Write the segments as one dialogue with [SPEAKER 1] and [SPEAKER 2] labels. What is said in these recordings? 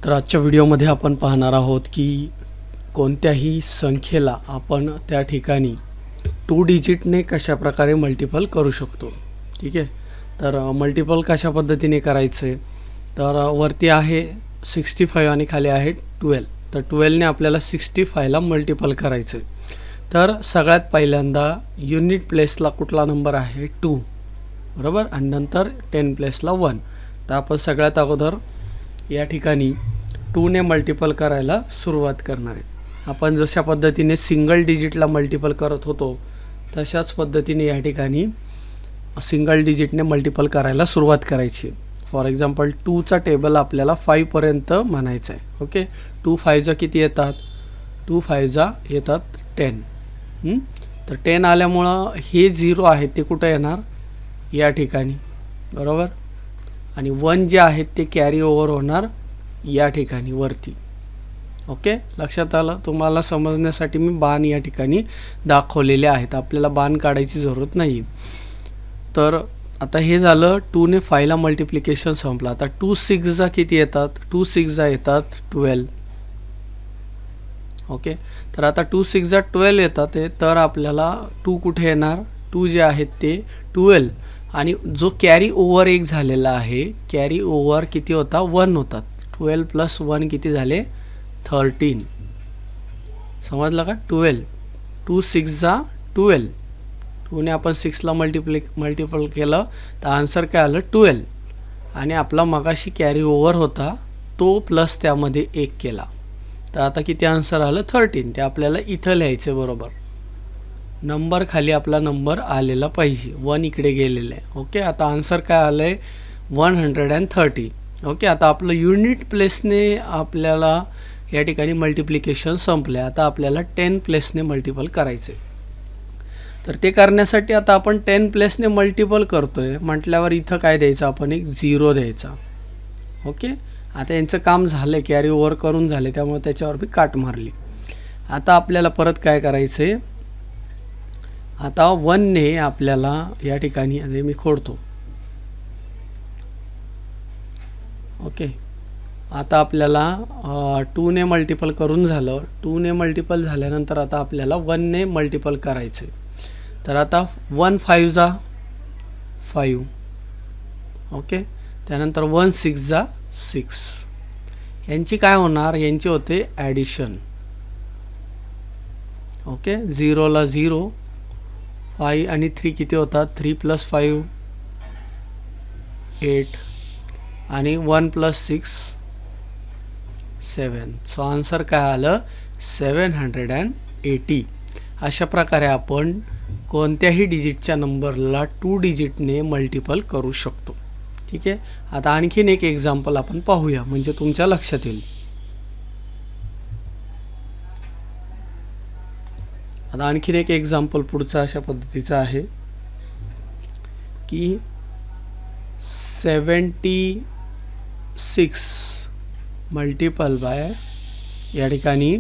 [SPEAKER 1] तर आजच्या व्हिडिओमध्ये आपण पाहणार आहोत की कोणत्याही संख्येला आपण त्या ठिकाणी 2 डिजिटने कशा प्रकारे मल्टिपल करू शकतो. ठीक आहे. तर मल्टिपल कशा पद्धतीने करायचे, तर वरती आहे 65 आणि खाली आहे 12. तर 12ने आपल्याला 65ला मल्टिपल करायचे. तर सगळ्यात पहिल्यांदा युनिट प्लेसला कुठला नंबर आहे 2, बरोबर, आणि नंतर 10 प्लेसला 1. तर आपण सगळ्यात अगोदर या ठिकाणी 2ने मल्टिपल करायला सुरुवात करणार आहे. आपण जशा पद्धतीने सिंगल डिजिटला मल्टिपल करत होतो तशाच पद्धतीने या ठिकाणी सिंगल डिजिटने मल्टिपल करायला सुरुवात करायची. फॉर एक्झाम्पल 2चा टेबल आपल्याला 5 पर्यंत म्हणायचं आहे. ओके. 2 5 किती येतात, 2 5 येतात 10. तर 10 आल्यामुळं हे 0 आहे ते कुठं येणार, या ठिकाणी, बरोबर, आणि 1 जे आहेत ते कॅरी ओव्हर होणार या ठिकाणी वरती. ओके, लक्षात आलं. तुम्हाला समजण्यासाठी मी बाण या ठिकाणी दाखवलेले आहेत, आपल्याला बाण काढायची जरूरत नाही. तर आता हे झालं 2ने 5ला मल्टिप्लिकेशन संपलं. आता 2 6 किती येतात, 2 6 येतात 12. ओके. तर आता 2 6 12 येतात तर आपल्याला 2 कुठे येणार, 2 जे आहेत ते 12 आणि जो कॅरी ओव्हर एक झालेला आहे, कॅरी ओव्हर किती होता, 1 होतात. 12 + 1 किती झाले, 13. समजलं का. 12, 2 6 12. 2ने आपण 6ला मल्टिपल केलं तर आन्सर काय आलं, 12. आणि आपला मगाशी कॅरी ओव्हर होता तो प्लस त्यामध्ये 1 केला, तर आता किती आन्सर आलं, 13. ते आपल्याला इथं लिहायचे, बरोबर. नंबर खाली आपला नंबर आलेला पाहिजे, 1 इकडे गेलेलं आहे. ओके. आता आन्सर काय आलं आहे, 130. ओके. आता आपलं युनिट प्लेसने आपल्याला या ठिकाणी मल्टिप्लिकेशन संपले. आता आपल्याला 10 प्लेसने मल्टिपल करायचे. तर ते करण्यासाठी आता आपण 10 प्लेसने मल्टिपल करतोय म्हटल्यावर इथं काय द्यायचं, आपण एक 0 द्यायचा. ओके. आता यांचं काम झालं, कॅरी ओव्हर करून झाले, त्यामुळे त्याच्यावर मी काट मारली. आता आपल्याला परत काय करायचं आहे, आता 1ने आपल्याला या ठिकाणी मी खोडतो. ओके. आता आपल्याला 2ने मल्टिपल करून झालं. 2ने मल्टिपल झाल्यानंतर आता आपल्याला 1ने मल्टिपल करायचे. तर आता 1 5 5. ओके. त्यानंतर 1 6 6. यांची काय होणार, यांची होते ॲडिशन. ओके. 0ला 0, 5 आणि 3 किती होतात, 3 + 5 8 आणि 1 + 6 7. सो आन्सर काय आलं, 780. अशा प्रकारे आपण कोणत्याही डिजिटच्या नंबरला 2 डिजिटने मल्टिपल करू शकतो. ठीक आहे. आता आणखीन एक एक्झाम्पल आपण पाहूया, म्हणजे तुमच्या लक्षात येईल. आता आणखीन एक एक्झाम्पल पुढचा अशा पद्धतीचा आहे की 76 मल्टिपल बाय या ठिकाणी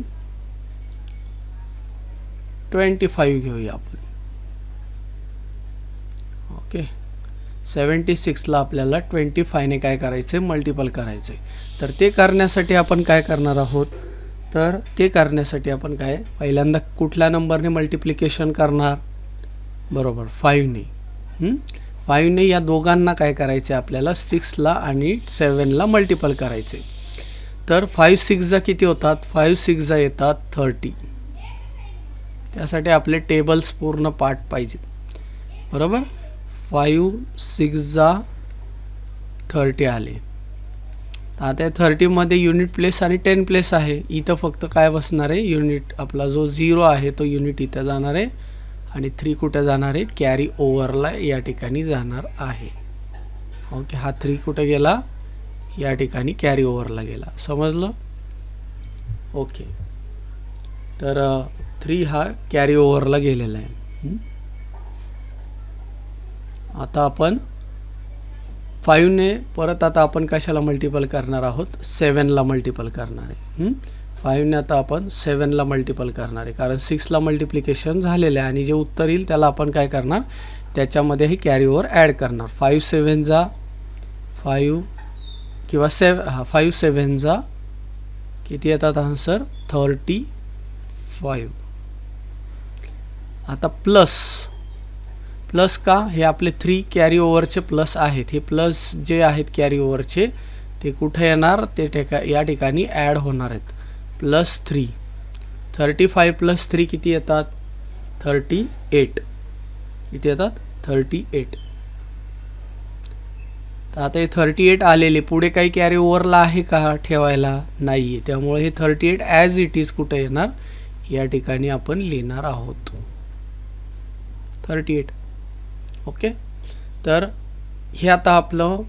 [SPEAKER 1] 25 घेऊया आपण. ओके. 76ला आपल्याला 25ने काय करायचे, मल्टिपल करायचे. तर ते करण्यासाठी आपण काय करणार आहोत, तर ते करण्यासाठी आपण काय पहिल्यांदा कुठल्या नंबरने मल्टिप्लिकेशन करणार, बरोबर, 5ने. 5ने या दोघांना काय करायचे, आपल्याला 6ला आणि 7ला मल्टिपल करायचे. तर 5 6 किती होतात, 5 6 येतात 30. त्यासाठी आपले टेबल्स पूर्ण पाठ पाहिजे, बरोबर. 5 6 30 आले. आता 30मध्ये युनिट प्लेस आणि 10 प्लेस आहे. इथं फक्त काय बसणार आहे, युनिट आपला जो 0 आहे तो युनिट इथं जाणार आहे आणि 3 कुठे जाणार आहे, कॅरी ओव्हरला या ठिकाणी जाणार आहे. ओके. हा 3 कुठे गेला, या ठिकाणी कॅरी ओव्हरला गेला. समजलं. ओके. तर 3 हा कॅरी ओव्हरला गेलेला आहे. आता आपण 5ने परत आता आपण कशाला मल्टिपल करणार आहोत, 7ला मल्टिपल करणार आहे. 5ने आता आपण 7ला मल्टिपल करणार आहे, कारण 6ला मल्टिप्लिकेशन झालेलं आहे आणि जे उत्तर येईल त्याला आपण काय करणार, त्याच्यामध्येही कॅरी ओव्हर ॲड करणार. 5 7 5 किंवा 5 7 किती येतात आन्सर 35. आता प्लस का, हे आपले 3 कॅरी ओव्हरचे प्लस आहेत. हे प्लस जे आहेत कॅरी ओव्हरचे ते कुठे येणार, ते या ठिकाणी ॲड होणार आहेत. +3 35 + 3 किती येतात 38. किती येतात 38. तर आता हे 38 आलेले, पुढे काही कॅरी ओव्हरला आहे का ठेवायला, नाही आहे. त्यामुळे हे 38 ॲज इट इज कुठे येणार, या ठिकाणी आपण लिहिणार आहोत 38. ओके. तर हे आता आपलं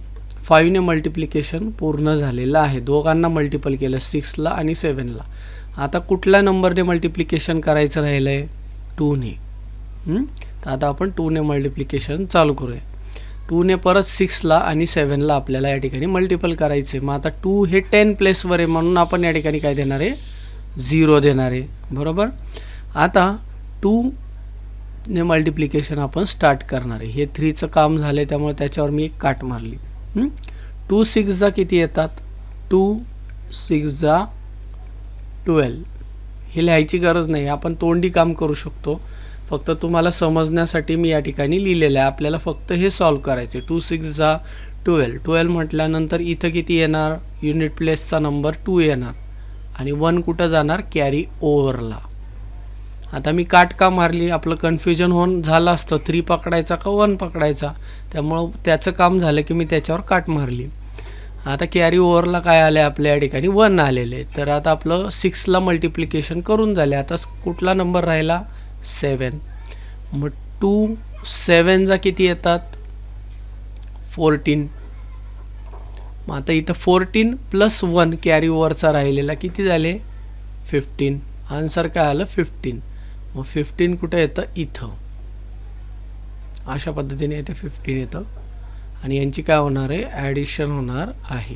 [SPEAKER 1] 5ने मल्टिप्लिकेशन पूर्ण झालेलं आहे. दोघांना मल्टिपल केलं, 6ला आणि 7ला. आता कुठल्या नंबरने मल्टिप्लिकेशन करायचं राहिलं आहे, 2ने. तर आता आपण 2ने मल्टिप्लिकेशन चालू करूया. 2ने परत 6ला आणि 7ला आपल्याला या ठिकाणी मल्टिपल करायचे. मग आता 2 हे 10 प्लेसवर आहे, म्हणून आपण या ठिकाणी काय देणार आहे, 0 देणार आहे. बरोबर. आता 2ने मल्टिप्लिकेशन आपण स्टार्ट करणार आहे. हे 3चं काम झालं आहे, त्यामुळे त्याच्यावर मी एक काट मारली. 2 6 किती येतात, 2 6 12. हे लिहायची गरज नाही, आपण तोंडी काम करू शकतो. फक्त तुम्हाला समजण्यासाठी मी या ठिकाणी लिहिलेलं आहे. आपल्याला फक्त हे सॉल्व करायचे. 2 6 12. 12 म्हटल्यानंतर इथं किती येणार, युनिट प्लेसचा नंबर 2 येणार आणि 1 कुठं जाणार, कॅरी ओव्हरला. आता मी काट का मारली, आपलं कन्फ्युजन झालं असतं 3 पकडायचा का 1 पकडायचा, त्यामुळं त्याचं काम झालं की मी त्याच्यावर काट मारली. आता कॅरी ओव्हरला काय आलं आहे आपल्या या ठिकाणी 1 आलेले. तर आता आपलं 6ला मल्टिप्लिकेशन करून झाले. आता कुठला नंबर राहिला, 7. मग 2 7 किती येतात 14. मग आता इथं 14 + 1 कॅरी ओव्हरचा राहिलेला किती झाले 15. आन्सर काय आलं 15. मग 15 कुठं येतं, इथं अशा पद्धतीने इथे 15 येतं आणि यांची काय होणार आहे, ॲडिशन होणार आहे.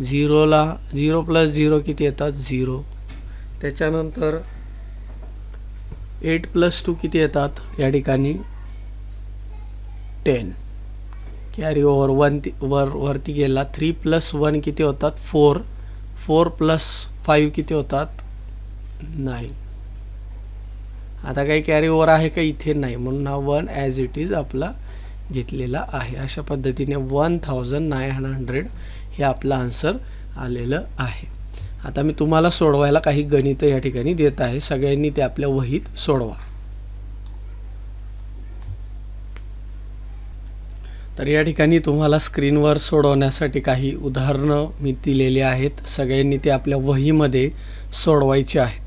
[SPEAKER 1] 0 + 0 किती येतात 0. त्याच्यानंतर 8 + 2 किती येतात या ठिकाणी 10. कॅरी ओव्हर 1 वरती गेला. 3 + 1 किती होतात 4. 4 + 5 किती होतात 9. आता काही कॅरी ओव्हर आहे का, इथे नाही, म्हणून हा 1 ॲज इट इज आपला घेतलेला आहे. अशा पद्धतीने 1900 हे आपलं आन्सर आलेलं आहे. आता मी तुम्हाला सोडवायला काही गणितं या ठिकाणी देत आहे. सगळ्यांनी ते आपल्या वहीत सोडवा. तर या ठिकाणी तुम्हाला स्क्रीनवर सोडवण्यासाठी काही उदाहरणं मी दिलेली आहेत. सगळ्यांनी ते आपल्या वहीमध्ये सोडवायची आहेत.